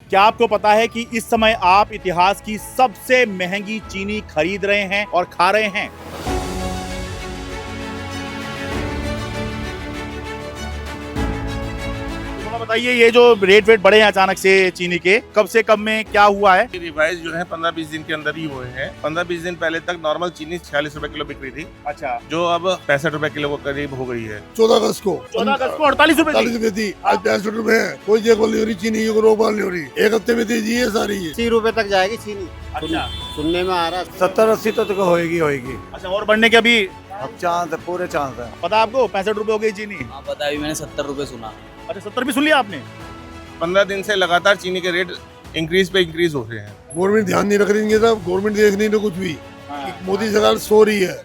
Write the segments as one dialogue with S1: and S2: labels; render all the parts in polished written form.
S1: क्या आपको पता है कि इस समय आप इतिहास की सबसे महंगी चीनी खरीद रहे हैं और खा रहे हैं? थोड़ा बताइए, ये जो रेट वेट बढ़े हैं अचानक से चीनी के, कब से कब में क्या हुआ है?
S2: रिवाइज जो है 15-20 दिन के अंदर ही हुए हैं। 15-20 दिन पहले तक नॉर्मल चीनी 46 रुपए किलो बिक रही थी,
S1: अच्छा,
S2: जो अब 65 रुपए किलो के करीब हो गई है।
S3: 14 अगस्त को
S1: 48 रुपए
S3: 40 रुपए थी, आज 65 रुपए है। कोई देखभाल नहीं हो रही, चीनी की रोकभाल नहीं हो रही। एक हफ्ते में तेजी है सारी है।
S4: 80 रुपए तक जाएगी चीनी।
S1: अच्छा
S4: सुनने में आ रहा है
S5: 70-80 तो होएगी।
S1: अच्छा, और बढ़ने के अभी
S5: अब चांस है, पूरे चांस है।
S1: पता है आपको 65 रुपए हो गई चीनी?
S6: हाँ पता है, अभी मैंने 70 रुपए सुना।
S1: अच्छा, 70 भी सुन लिया आपने?
S2: 15 दिन से लगातार चीनी के रेट इंक्रीज पे इंक्रीज हो रहे हैं।
S3: गवर्नमेंट ध्यान नहीं रख रही है, सब गवर्नमेंट देख नहीं रही कुछ भी। मोदी सरकार सो रही है।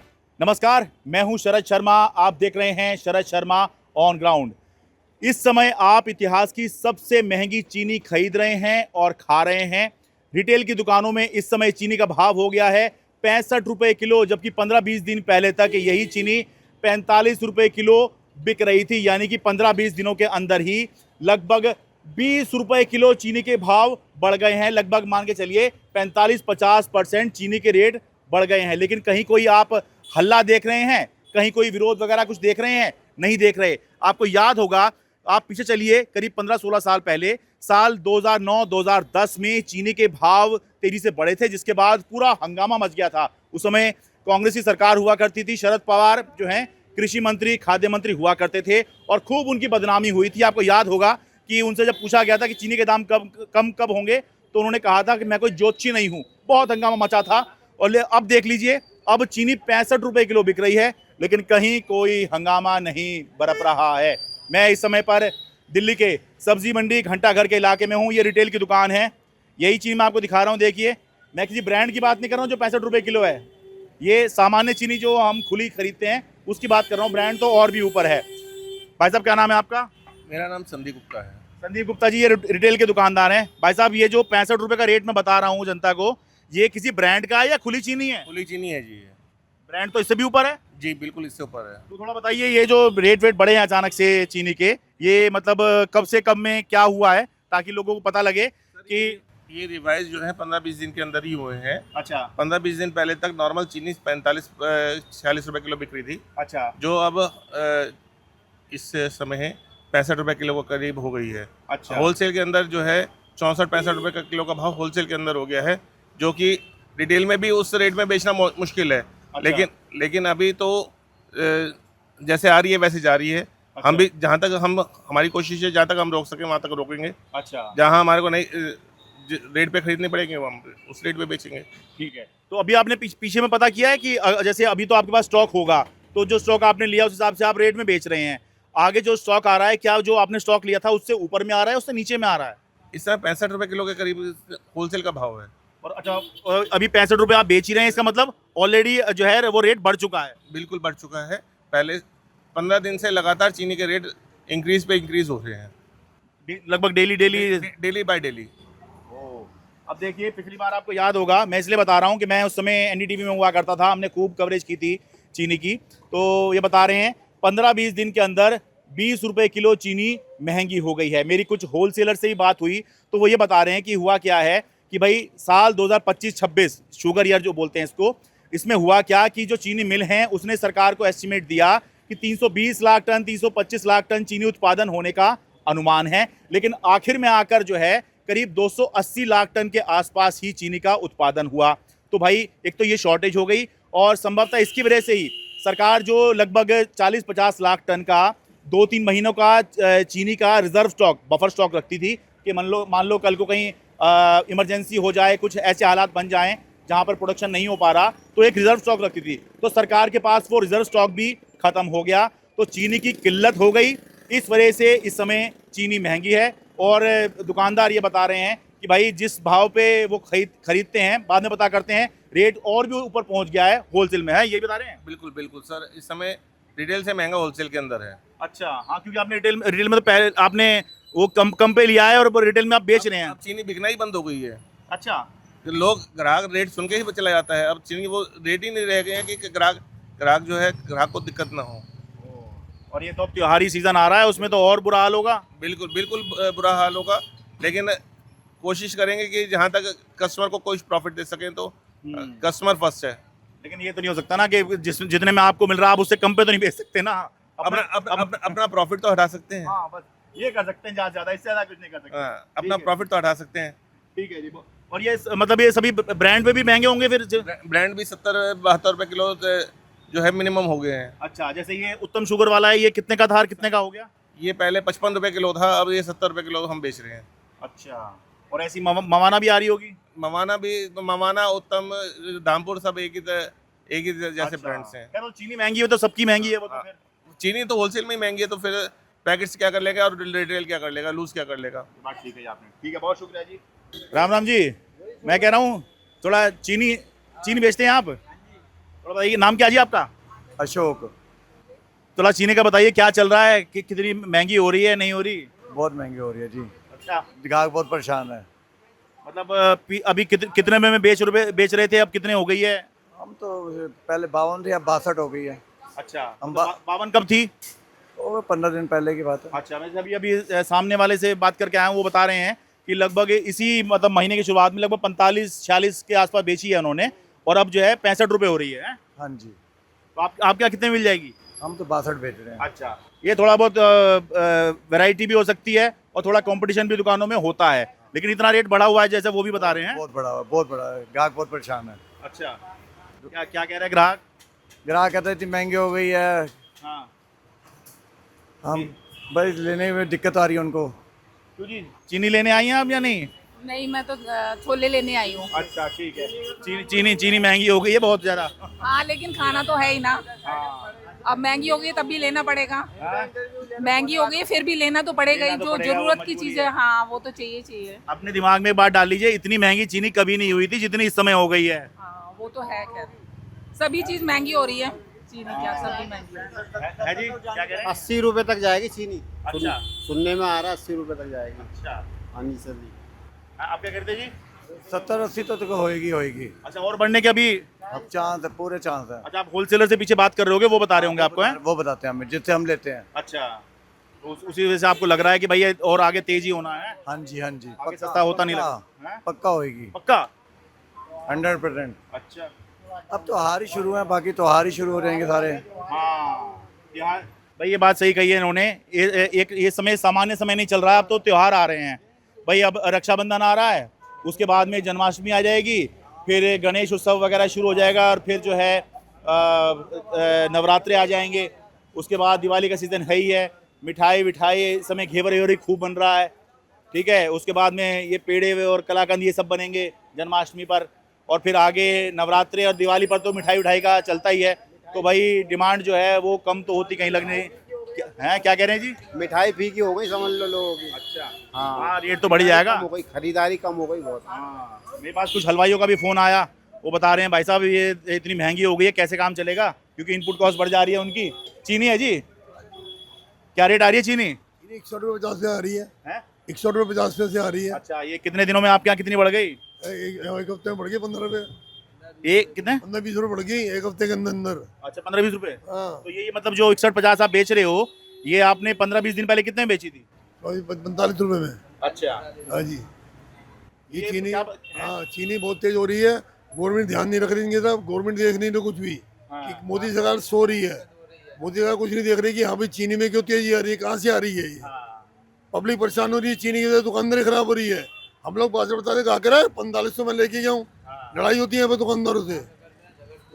S1: नमस्कार, मैं हूं शरद शर्मा। आप देख रहे हैं शरद शर्मा ऑन ग्राउंड। इस समय आप इतिहास की सबसे महंगी चीनी खरीद रहे हैं और खा रहे हैं। रिटेल की दुकानों में इस समय चीनी का भाव हो गया है 65 रुपए किलो, जबकि 15-20 दिन पहले तक यही चीनी 45 रुपए किलो बिक रही थी। यानी कि 15-20 दिनों के अंदर ही लगभग 20 रुपए किलो चीनी के भाव बढ़ गए हैं। लगभग मान के चलिए 45-50% चीनी के रेट बढ़ गए हैं। लेकिन कहीं कोई आप हल्ला देख रहे हैं, कहीं कोई विरोध वगैरह कुछ देख रहे हैं? नहीं देख रहे। आपको याद होगा, आप पीछे चलिए करीब 15-16 साल पहले, साल 2009-2010 में चीनी के भाव तेजी से बढ़े थे, जिसके बाद पूरा हंगामा मच गया था। उस समय कांग्रेस की सरकार हुआ करती थी, शरद पवार जो हैं कृषि मंत्री, खाद्य मंत्री हुआ करते थे और खूब उनकी बदनामी हुई थी। आपको याद होगा कि उनसे जब पूछा गया था कि चीनी के दाम कब होंगे, तो उन्होंने कहा था कि मैं कोई ज्योतिषी नहीं हूँ। बहुत हंगामा मचा था। और अब देख लीजिए, अब चीनी 65 रुपए किलो बिक रही है, लेकिन कहीं कोई हंगामा नहीं बरप रहा है। मैं इस समय पर दिल्ली के सब्जी मंडी घंटाघर के इलाके में हूँ। ये रिटेल की दुकान है। यही चीनी मैं आपको दिखा रहा हूँ। देखिए, मैं किसी ब्रांड की बात नहीं कर रहा हूँ जो 65 रुपए किलो है। ये सामान्य चीनी जो हम खुली खरीदते हैं उसकी बात कर रहा हूँ। ब्रांड तो और भी ऊपर है। भाई साहब, क्या नाम है आपका?
S2: मेरा नाम संदीप गुप्ता है।
S1: संदीप गुप्ता जी, ये रिटेल के दुकानदार हैं। भाई साहब, ये जो 65 रुपए का रेट मैं बता रहा हूँ जनता को, ये किसी ब्रांड का है या खुली चीनी है?
S2: खुली चीनी है जी।
S1: ब्रांड तो इससे भी ऊपर है
S2: जी, बिल्कुल इससे ऊपर है।
S1: तो थोड़ा बताइए, ये जो रेट वेट बढ़े हैं अचानक से चीनी के, ये मतलब कब से कब में क्या हुआ है, ताकि लोगों को पता लगे कि
S2: ये रिवाइज जो है 15-20 दिन के अंदर ही हुए हैं।
S1: अच्छा
S2: 15-20 दिन पहले तक नॉर्मल चीनी 46 रुपए किलो बिक रही थी,
S1: अच्छा
S2: जो अब इस समय 65 रुपए किलो के करीब हो गई है।
S1: अच्छा
S2: होलसेल के अंदर जो है 64-65 रुपए का किलो का भाव होलसेल के अंदर हो गया है, जो कि रिटेल में भी उस रेट में बेचना मुश्किल है।
S1: अच्छा।
S2: लेकिन अभी तो जैसे आ रही है वैसे जा रही है।
S1: अच्छा।
S2: हम भी जहाँ तक हमारी कोशिश है, जहाँ तक हम रोक सकें वहाँ तक रोकेंगे।
S1: अच्छा,
S2: जहाँ हमारे को नहीं रेट पे खरीदने पड़ेंगे, वो हम उस रेट पे बेचेंगे।
S1: ठीक है। तो अभी आपने पीछे में पता किया है कि जैसे अभी तो आपके पास स्टॉक होगा, तो जो स्टॉक आपने लिया उस हिसाब से आप रेट में बेच रहे हैं। आगे जो स्टॉक आ रहा है, क्या जो आपने स्टॉक लिया था उससे ऊपर में आ रहा है, उससे नीचे में आ रहा है?
S2: इस समय 65 रुपए किलो के करीब होलसेल का भाव है।
S1: और अच्छा, अभी 65 रुपए आप बेच ही रहे हैं, इसका मतलब ऑलरेडी जो है वो रेट बढ़ चुका है।
S2: बिल्कुल बढ़ चुका है। पहले 15 दिन से लगातार चीनी के रेट इंक्रीज पे इंक्रीज हो रहे हैं,
S1: लगभग डेली
S2: बाय डेली।
S1: अब देखिए, पिछली बार आपको याद होगा, मैं इसलिए बता रहा हूँ कि मैं उस समय एनडीटीवी में हुआ करता था, हमने खूब कवरेज की थी चीनी की। तो ये बता रहे हैं 15-20 दिन के अंदर 20 रुपए किलो चीनी महंगी हो गई है। मेरी कुछ होलसेलर से ही बात हुई, तो वो ये बता रहे हैं कि हुआ क्या है कि भाई साल 2025-26 शुगर ईयर जो बोलते हैं इसको, इसमें हुआ क्या कि जो चीनी मिल हैं उसने सरकार को एस्टिमेट दिया कि 320 लाख टन 325 लाख टन चीनी उत्पादन होने का अनुमान है, लेकिन आखिर में आकर जो है करीब 280 लाख टन के आसपास ही चीनी का उत्पादन हुआ। तो भाई एक तो ये शॉर्टेज हो गई, और संभवतः इसकी वजह से ही सरकार जो लगभग 40-50 लाख टन का 2-3 महीनों का चीनी का रिजर्व स्टॉक, बफर स्टॉक रखती थी कि मान लो कल को कहीं इमरजेंसी हो जाए, कुछ ऐसे हालात बन जाएं जहां पर प्रोडक्शन नहीं हो पा रहा, तो एक रिजर्व स्टॉक रखती थी। तो सरकार के पास वो रिजर्व स्टॉक भी खत्म हो गया, तो चीनी की किल्लत हो गई। इस वजह से इस समय चीनी महंगी है। और दुकानदार ये बता रहे हैं कि भाई जिस भाव पे वो खरीदते हैं, बाद में पता करते हैं रेट और भी ऊपर पहुंच गया है, होलसेल में है, ये बता रहे हैं।
S2: बिल्कुल बिल्कुल सर, इस समय रिटेल से महंगा होलसेल के अंदर है।
S1: अच्छा, हाँ, क्योंकि आपने रिटेल में तो पहले आपने वो कम पे लिया है और रिटेल में आप बेच रहे हैं।
S2: अब चीनी बिकना ही बंद हो गई है।
S1: अच्छा,
S2: लोग ग्राहक रेट सुन के ही चला जाता है। अब चीनी वो रेट ही नहीं रह गए हैं कि ग्राहक जो है, ग्राहक को दिक्कत ना हो।
S1: और ये तो अब त्योहारी सीजन आ रहा है, उसमें तो और बुरा हाल होगा।
S2: बिल्कुल बिल्कुल बुरा हाल होगा। लेकिन कोशिश करेंगे कि जहाँ तक कस्टमर को कोई प्रॉफिट दे सकें तो कस्टमर फर्स्ट है।
S1: लेकिन ये तो नहीं हो सकता ना कि जितने में आपको मिल रहा है आप उससे कम पे तो नहीं बेच सकते ना।
S2: अपना प्रॉफिट तो हटा सकते हैं।
S1: हाँ, बस ये कर सकते हैं, ज्यादा इससे ज्यादा कुछ नहीं कर सकते।
S2: हाँ, अपना
S1: ठीक है।
S2: प्रॉफिट तो हटा सकते हैं।
S1: ठीक है जी। और ये मतलब ये सभी ब्रांड पे भी महंगे होंगे फिर
S2: ब्रांड भी 70-72 रुपए किलो जो है मिनिमम हो गए हैं।
S1: अच्छा, जैसे ये उत्तम शुगर वाला है, ये कितने का था और कितने का हो गया?
S2: ये पहले 55 रुपए किलो था, अब ये 70 रुपए किलो हम बेच रहे हैं।
S1: अच्छा, और ऐसी मवाना भी आ रही होगी?
S2: मवाना उत्तम धामपुर सब एक ही जैसे ब्रांड्स हैं।
S1: खैर वो चीनी महंगी है तो सबकी महंगी है वो तो
S2: हाँ।
S1: फिर।
S2: चीनी तो होलसेल में ही महंगी है, तो फिर पैकेट्स क्या कर लेगा और रिटेल क्या कर लेगा, लूज क्या कर लेगा।
S1: बात ठीक है आपने। ठीक है, बहुत शुक्रिया जी। राम राम जी, मैं कह रहा हूँ थोड़ा चीनी बेचते हैं आप? थोड़ा बताइए, नाम क्या जी आपका?
S5: अशोक।
S1: थोड़ा चीनी का बताइए, क्या चल रहा है कि कितनी महंगी हो रही है, नहीं हो रही?
S5: बहुत महंगी हो रही है जी,
S1: अच्छा,
S5: ग्राहक बहुत परेशान है।
S1: मतलब अभी कितने में बेच रहे थे, अब कितने हो गई है?
S5: हम तो पहले 52 थी, अब 62 हो गई है।
S1: अच्छा,
S5: हम
S1: 52 कब थी?
S5: वो 15 दिन पहले की बात है।
S1: अच्छा, मैं अभी सामने वाले से बात करके आया हूँ, वो बता रहे हैं कि लगभग इसी मतलब महीने की शुरुआत में लगभग 45-46 के आसपास बेची है उन्होंने, और अब जो है 65 रुपये हो रही है।
S5: हाँ जी,
S1: तो आप क्या कितने मिल जाएगी?
S5: हम तो 62 बेच रहे हैं।
S1: अच्छा, ये थोड़ा बहुत वैरायटी भी हो सकती है और थोड़ा कंपटीशन भी दुकानों में होता है, लेकिन इतना रेट बढ़ा हुआ है जैसे वो भी बता रहे हैं।
S5: बहुत बड़ा है, ग्राहक बहुत परेशान है।
S1: अच्छा, क्या कह रहे हैं ग्राहक?
S5: ग्राहक कहते हैं इतनी महंगी हो गई है,
S1: हाँ,
S5: हम भाई लेने में दिक्कत आ रही है उनको।
S1: क्यों जी, चीनी लेने आई हैं आप या नहीं?
S7: नहीं, मैं तो छोले लेने आई हूँ।
S1: अच्छा, ठीक है। चीनी महंगी हो गई है बहुत ज्यादा।
S7: हाँ, लेकिन खाना तो है ही ना। अब महंगी हो गई है तब भी लेना पड़ेगा। महंगी हो गई है फिर भी लेना तो पड़ेगा ही,
S1: लेना तो
S7: जो
S1: पड़ेगा,
S7: जरूरत
S1: वो
S7: की
S1: मजबूरी
S7: चीज
S1: है।
S7: है। हाँ, वो तो चाहिए।
S1: अपने दिमाग में एक बात डाल लीजिए, इतनी महंगी चीनी कभी नहीं हुई थी जितनी इस समय हो गई है।
S7: हाँ, वो तो है। खैर सभी चीज महंगी हो रही है, चीनी क्या सभी महंगी
S1: है जी, क्या कह रहे हैं?
S4: 80 रुपए तक जाएगी चीनी।
S1: अच्छा।
S4: सुनने में आ रहा है 80 रुपए तक जाएगी।
S1: अच्छा,
S4: हाँ जी सर जी।
S1: आप क्या करते जी?
S5: 70-80 तो होएगी।
S1: अच्छा, और बढ़ने के अभी?
S5: अब चांस है, पूरे चांस है।
S1: अच्छा, आप होलसेलर से पीछे बात कर रहे होगे, वो बता रहे होंगे आपको, हैं?
S5: वो बताते हैं हमें, जिससे हम लेते हैं।
S1: अच्छा, तो उसी वजह से आपको लग रहा है कि भाई ये और आगे तेजी होना है,
S5: हाँ जी,
S1: आगे सस्ता होता नहीं लगता है?
S5: पक्का होएगी,
S1: पक्का?
S5: 100%।
S1: अच्छा,
S5: अब त्योहार ही शुरू है, बाकी त्योहार ही शुरू हो जाएंगे सारे।
S1: हाँ, यहाँ भाई ये बात सही कही है इन्होंने। ये समय सामान्य समय नहीं चल रहा है, अब तो त्योहार आ रहे हैं भाई। अब रक्षाबंधन आ रहा है, उसके बाद में जन्माष्टमी आ जाएगी, फिर गणेश उत्सव वगैरह शुरू हो जाएगा, और फिर जो है नवरात्रे आ जाएंगे, उसके बाद दिवाली का सीज़न है ही है। मिठाई इस समय घेवर खूब बन रहा है, ठीक है। उसके बाद में ये पेड़े और कलाकंद ये सब बनेंगे जन्माष्टमी पर, और फिर आगे नवरात्रे और दिवाली पर तो मिठाई का चलता ही है। तो भाई डिमांड जो है वो कम तो होती कहीं लगने हैं। क्या कह रहे हैं जी?
S4: मिठाई फीकी हो गई समझ लो लोगों की।
S1: अच्छा,
S4: हाँ,
S1: हाँ, रेट तो बढ़ जाएगा।
S4: कम हो गई, खरीदारी कम हो गई बहुत।
S1: हाँ, मेरे पास कुछ हलवाइयों का भी फ़ोन आया, वो बता रहे हैं भाई साहब ये इतनी महंगी हो गई है, कैसे काम चलेगा, क्योंकि इनपुट कॉस्ट बढ़ जा रही है उनकी। चीनी है जी, क्या रेट आ रही है चीनी?
S3: 61 रुपये 50 से आ रही है।
S1: हैं?
S3: 61 रुपये 50 पैसे आ रही है।
S1: अच्छा, ये कितने दिनों में आपके यहाँ कितनी बढ़ गई?
S3: एक हफ्ते में बढ़ गई 15 रुपये,
S1: एक कितने?
S3: 15-20 रुपये बढ़ गई एक हफ्ते के अंदर।
S1: अच्छा, 15-20 रुपए।
S3: हाँ,
S1: तो ये मतलब जो 61-50 आप बेच रहे हो, ये आपने 15-20 दिन पहले कितने में बेची थी?
S3: 45 रुपये में।
S1: अच्छा,
S3: हाँ जी, ये
S1: ये
S3: चीनी,
S1: क्या-
S3: हाँ चीनी बहुत तेज हो रही है। गवर्नमेंट ध्यान नहीं रख रही है साहब, गवर्नमेंट देख नहीं रही कुछ भी।
S1: हाँ।
S3: कि मोदी सरकार सो रही है, मोदी सरकार कुछ नहीं देख रही कि हाँ भाई चीनी में क्यों तेजी आ रही है, कहाँ से आ रही है ये। पब्लिक परेशान हो रही है, चीनी की वजह से दुकानदारी खराब हो रही है। हम लोग बाजार बता रहे कहा 4500 में लेके जाऊँ, लड़ाई होती है दुकानदारों से,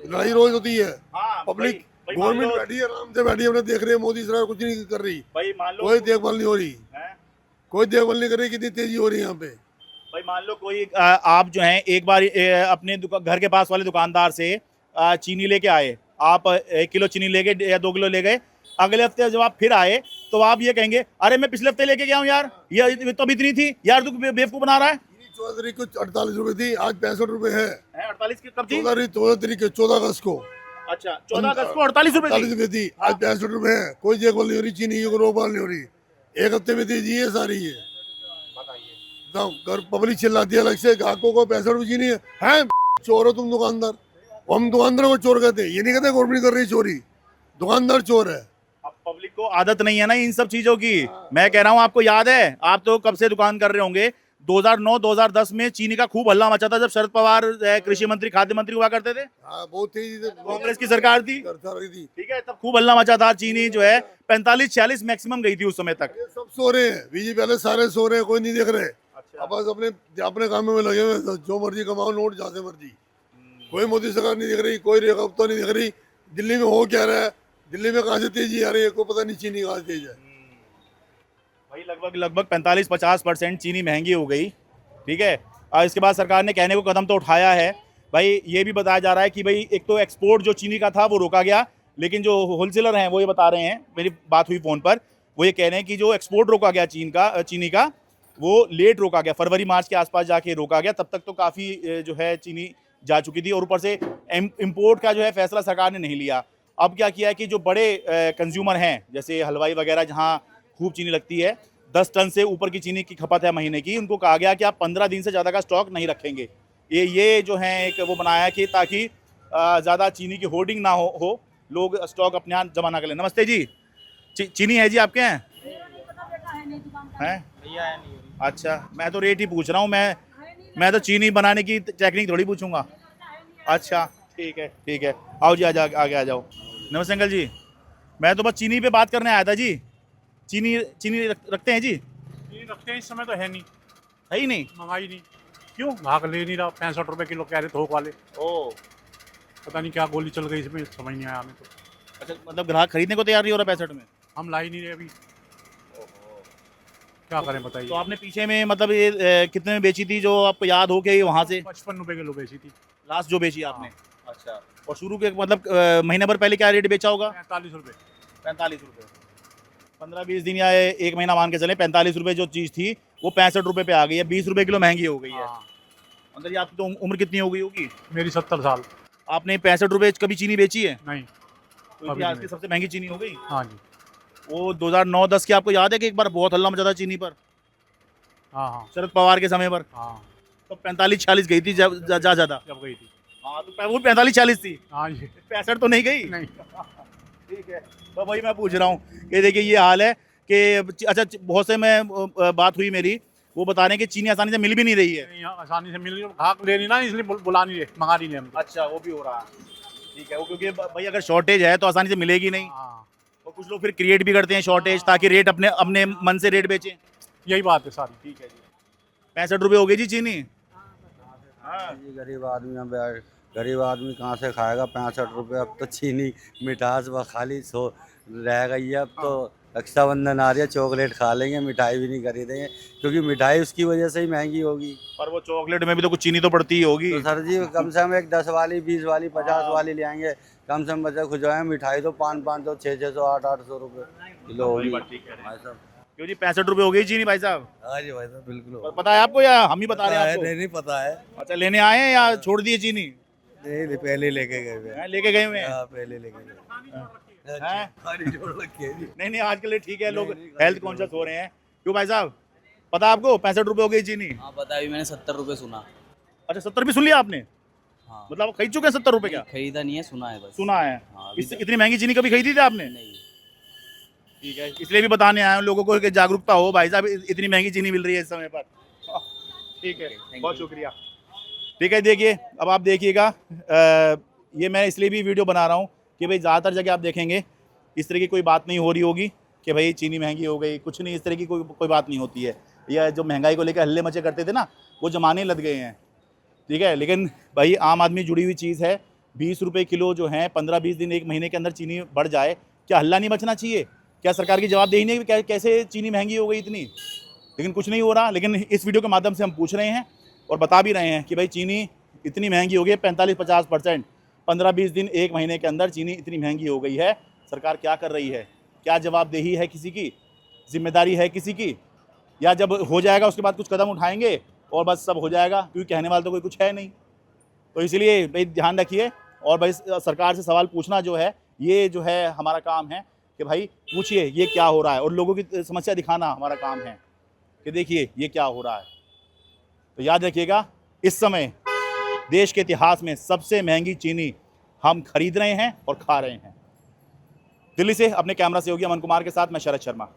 S3: लड़ाई रोज होती है।
S1: हाँ,
S3: पब्लिक
S1: भाई मान
S3: गवर्नमेंट
S1: लो-
S3: बैठी है, आराम से बैठी है, अपने देख रही है, मोदी सरकार कुछ नहीं कर रही,
S1: भाई मान लो
S3: कोई देखभाल नहीं हो रही,
S1: हैं?
S3: कोई देखभाल नहीं कर रही, कितनी तेजी हो रही है यहाँ पे।
S1: भाई मान लो कोई आप जो हैं एक बार अपने घर के पास वाले दुकानदार से चीनी लेके आए, आप 1 किलो चीनी ले गए या 2 किलो ले गए, अगले हफ्ते जब आप फिर आए तो आप ये कहेंगे अरे मैं पिछले हफ्ते लेके गया हूँ यार, ये तो अभी इतनी थी यार, तू बेवकूफ बना रहा है।
S3: 14 तारीख को 48 रुपए थी, आज 65 रुपए है।
S1: 48 की कब थी?
S3: 14 तारीख 14 अगस्त को
S1: अच्छा, 14 अगस्त को 48 रुपए
S3: 48
S1: थी।
S3: रुपए थी, आज 65 रुपए है। कोई देखभाल नहीं हो रही, चीनी की रोकभाल नहीं हो रही, एक हफ्ते में तेजी है सारी है। घर पब्लिक चिल्लाती है अलग से, ग्राहकों को 65 रुपए चीनी है। चोर हो तुम दुकानदार, हम दुकानदारों को चोर कहते हैं, ये नहीं कहते गवर्नमेंट कर रही चोरी, दुकानदार चोर है।
S1: अब पब्लिक को आदत नहीं है ना इन सब चीजों की। मैं कह रहा हूँ आपको याद है, आप तो कब से दुकान कर रहे होंगे, 2009-2010 में चीनी का खूब हल्ला मचा था जब शरद पवार कृषि मंत्री खाद्य मंत्री हुआ करते थे।
S3: हाँ बहुत तेजी से
S1: कांग्रेस की सरकार थी,
S3: करता रही थी।
S1: ठीक है, तब खूब हल्ला मचा था। चीनी जो है 45-46 मैक्सिमम गई थी उस समय तक।
S3: ये सब सो रहे हैं, बीजेपी वाले सारे सो रहे हैं, कोई नहीं देख रहे। अब बस अपने अपने कामों में लगे हुए हैं, जो मर्जी कमाओ, नोट जहाँ से मर्जी। कोई मोदी सरकार नहीं देख रही, कोई रेखापता नहीं देख रही। दिल्ली में हो क्या रहा है, दिल्ली में कहाँ से तेजी आ रही है, कोई पता नहीं चीनी कहाँ से तेज है।
S1: भाई लगभग 45-50% चीनी महंगी हो गई, ठीक है। और इसके बाद सरकार ने कहने को कदम तो उठाया है। भाई ये भी बताया जा रहा है कि भाई एक तो एक्सपोर्ट जो चीनी का था वो रोका गया, लेकिन जो होलसेलर हैं वो ये बता रहे हैं, मेरी बात हुई फ़ोन पर, वो ये कह रहे हैं कि जो एक्सपोर्ट रोका गया चीनी का वो लेट रोका गया, फरवरी मार्च के आसपास जाके रोका गया। तब तक तो काफ़ी जो है चीनी जा चुकी थी और ऊपर से इम्पोर्ट का जो है फैसला सरकार ने नहीं लिया। अब क्या किया है कि जो बड़े कंज्यूमर हैं, जैसे हलवाई वगैरह जहाँ खूब चीनी लगती है, 10 टन से ऊपर की चीनी की खपत है महीने की, उनको कहा गया कि आप 15 दिन से ज़्यादा का स्टॉक नहीं रखेंगे। ये जो है एक वो बनाया है कि ताकि ज़्यादा चीनी की होर्डिंग ना हो, लोग स्टॉक अपने यहाँ जमा ना कर लें। नमस्ते जी, चीनी है जी आपके यहाँ? हैं? अच्छा, मैं तो रेट ही पूछ रहा हूँ, मैं तो चीनी बनाने की टेक्निक थोड़ी पूछूंगा। अच्छा ठीक है, आओ जी, आगे आ जाओ। नमस्ते अंकल जी, मैं तो बस चीनी पे बात करने आया था जी। चीनी रखते हैं जी?
S8: चीनी रखते हैं, इस समय तो है नहीं,
S1: है ही नहीं,
S8: महंगाई नहीं।
S1: क्यों?
S8: भाग ले नहीं रहा, 65 रुपए किलो कह रहे थोक वाले।
S1: ओ,
S8: पता नहीं क्या गोली चल गई इसमें, समझ नहीं आया हमें तो।
S1: अच्छा, मतलब ग्राहक खरीदने को तैयार नहीं हो रहा 65 में?
S8: हम ला ही नहीं रहे अभी, क्या करें बताइए।
S1: तो आपने पीछे में मतलब ये कितने में बेची थी, जो आपको याद हो के वहाँ से
S8: 55 रुपए किलो बेची थी
S1: लास्ट जो बेची आपने? अच्छा, और शुरू के मतलब महीने भर पहले क्या रेट बेचा होगा?
S8: 45 रुपए।
S1: 45 रुपये। 15-20 दिन या एक महीना मान के चले, 45 रुपये जो चीज़ थी वो 65 रुपये पे आ गई है, 20 रुपये किलो महंगी हो गई है।
S8: हाँ।
S1: अंदर जी आपकी तो उम्र कितनी हो गई होगी?
S8: मेरी 70 साल।
S1: आपने 65 रुपये कभी चीनी बेची है?
S8: नहीं।
S1: तो इतिहास की सबसे महंगी चीनी हो गई।
S8: हाँ जी।
S1: वो 2009-10 की आपको याद है कि एक बार बहुत हल्ला मचा था चीनी पर,
S8: हाँ
S1: शरद पवार के समय पर?
S8: हाँ।
S1: तो 45-46 गई थी ज़्यादा।
S8: जब गई थी।
S1: हाँ, तो वो 45-40 थी,
S8: हाँ जी।
S1: 65 तो नहीं गई?
S8: नहीं।
S1: ठीक है, तो वही मैं पूछ रहा हूँ कि देखिए ये हाल है कि अच्छा, बहुत से मैं बात हुई मेरी, वो बता रहे हैं कि चीनी आसानी से मिल भी नहीं रही है।
S8: नहीं, आसानी से मिल रही है, भाग ले नहीं ना, इसलिए बुला नहीं रहे, मंगा नहीं रहे हम।
S1: अच्छा, वो भी हो रहा है, ठीक है। वो क्योंकि भाई अगर शॉर्टेज है तो आसानी से मिलेगी नहीं,
S8: हाँ,
S1: और कुछ लोग फिर क्रिएट भी करते हैं शॉर्टेज ताकि रेट अपने मन से रेट बेचें।
S8: यही बात है सारी।
S1: ठीक है जी। 65 रुपये हो गई जी चीनी।
S4: हाँ गरीब आदमी कहाँ से खाएगा 65 रुपये। अब तो चीनी मिठास व खाली सो रह गई है। अब तो रक्षाबंधन आ रही है, चॉकलेट खा लेंगे, मिठाई भी नहीं खरीदेंगे, क्योंकि मिठाई उसकी वजह से ही महंगी होगी।
S1: पर वो चॉकलेट में भी तो कुछ चीनी तो पड़ती ही होगी।
S4: तो सर जी कम से कम एक 10 वाली, 20 वाली, 50 वाली ले आएंगे, कम से कम बच्चे खुश हो जाए। मिठाई तो 500, 600, 800 रुपये किलो होगी भाई साहब।
S1: क्यों जी, 65 रुपये हो गई चीनी भाई साहब?
S4: हाँ जी भाई साहब, बिल्कुल।
S1: पता है आपको या हम ही बता रहे हैं आपको?
S4: नहीं पता है।
S1: अच्छा, लेने आए हैं या छोड़ दिए चीनी?
S4: नहीं, पहले लेके गए हुए हैं।
S1: लेके गए हुए हैं?
S4: हाँ, पहले लेके गए
S1: हैं?
S4: हैं।
S1: नहीं आजकल ये ठीक है, लोग हेल्थ कॉन्शियस हो रहे हैं। क्यों भाई साहब, पता आपको 65 रुपये हो गई चीनी?
S6: हाँ पता है, अभी मैंने 70 रुपए सुना।
S1: अच्छा, 70 भी सुन लिया आपने?
S6: हाँ,
S1: मतलब आप खरीद चुके हैं 70 रुपये? क्या
S6: खरीदा नहीं है, सुना है बस।
S1: सुना है?
S6: हाँ, अभी
S1: इससे इतनी महंगी चीनी कभी खरीदी थी आपने?
S6: नहीं।
S1: ठीक है, इसलिए भी बताने आए हैं लोगों को कि जागरूकता हो भाई साहब, इतनी महंगी चीनी मिल रही है इस समय पर। ठीक है, बहुत शुक्रिया। ठीक है, देखिए अब आप देखिएगा, ये मैं इसलिए भी वीडियो बना रहा हूँ कि भाई ज़्यादातर जगह आप देखेंगे इस तरह की कोई बात नहीं हो रही होगी कि भाई चीनी महंगी हो गई, कुछ नहीं, इस तरह की कोई बात नहीं होती है। या जो महंगाई को लेकर हल्ले मचे करते थे ना, वो जमाने लग गए हैं, ठीक है। लेकिन भाई आम आदमी जुड़ी हुई चीज़ है। 20 रुपये किलो जो है 15-20 दिन, एक महीने के अंदर चीनी बढ़ जाए, क्या हल्ला नहीं मचना चाहिए? क्या सरकार की जवाबदेही नहीं है कि कैसे चीनी महंगी हो गई इतनी? लेकिन कुछ नहीं हो रहा। लेकिन इस वीडियो के माध्यम से हम पूछ रहे हैं और बता भी रहे हैं कि भाई चीनी इतनी महंगी हो गई है, 45-50%, 15-20 दिन, एक महीने के अंदर चीनी इतनी महंगी हो गई है। सरकार क्या कर रही है? क्या जवाबदेही है किसी की? जिम्मेदारी है किसी की? या जब हो जाएगा उसके बाद कुछ कदम उठाएंगे और बस सब हो जाएगा? क्योंकि कहने वाला तो कोई कुछ है नहीं। तो इसलिए भाई ध्यान रखिए और भाई सरकार से सवाल पूछना जो है, ये जो है हमारा काम है कि भाई पूछिए ये क्या हो रहा है, और लोगों की समस्या दिखाना हमारा काम है कि देखिए ये क्या हो रहा है। तो याद रखिएगा, इस समय देश के इतिहास में सबसे महंगी चीनी हम खरीद रहे हैं और खा रहे हैं। दिल्ली से अपने कैमरा सहयोगी अमन कुमार के साथ मैं शरद शर्मा।